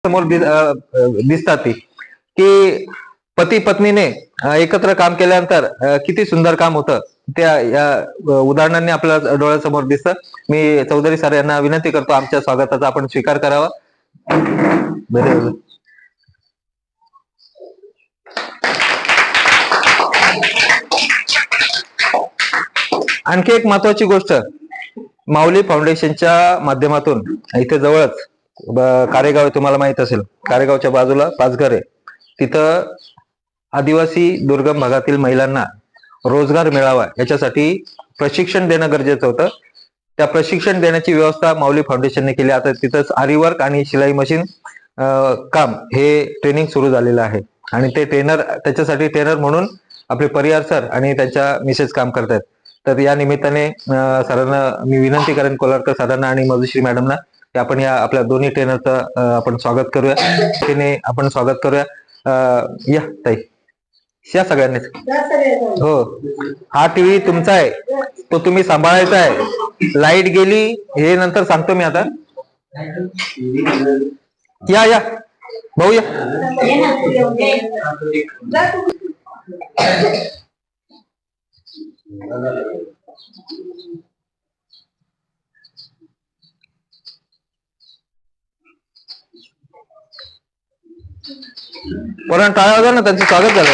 समोर दिसतात ती की पती पत्नीने एकत्र काम केल्यानंतर किती सुंदर काम होतं त्या या उदाहरणांनी आपल्या डोळ्यासमोर दिसतं. मी चौधरी सर यांना विनंती करतो आमच्या स्वागताचा आपण स्वीकार करावा. आणखी एक महत्वाची गोष्ट, माऊली फाउंडेशनच्या माध्यमातून इथे जवळच कारेगाव तुम्हाला माहित असेल, कारेगावच्या बाजूला पाचघर आहे, तिथं आदिवासी दुर्गम भागातील महिलांना रोजगार मिळावा याच्यासाठी प्रशिक्षण देणं गरजेचं होतं. त्या प्रशिक्षण देण्याची व्यवस्था माऊली फाउंडेशनने केली. आता तिथंच आरीवर्क आणि शिलाई मशीन काम हे ट्रेनिंग सुरू झालेलं आहे आणि ते त्याच्यासाठी ट्रेनर म्हणून आपले परिहार सर आणि त्यांच्या मिसेस काम करतात. तर या निमित्ताने सरांना मी विनंती करेन, कोलारकर सरांना आणि मधुश्री मॅडमना, की आपण या आपल्या दोन्ही ट्रेनरचं आपण स्वागत करूया. त्याने आपण स्वागत करूया. या ताई, या सगळ्यांनीच. हो, हा टीव्ही तुमचा आहे, तो तुम्ही सांभाळायचा आहे. लाईट गेली हे नंतर सांगतो मी. आता या या भाऊ या. टाळ्या वाजवा ना, त्यांचं स्वागत झालं.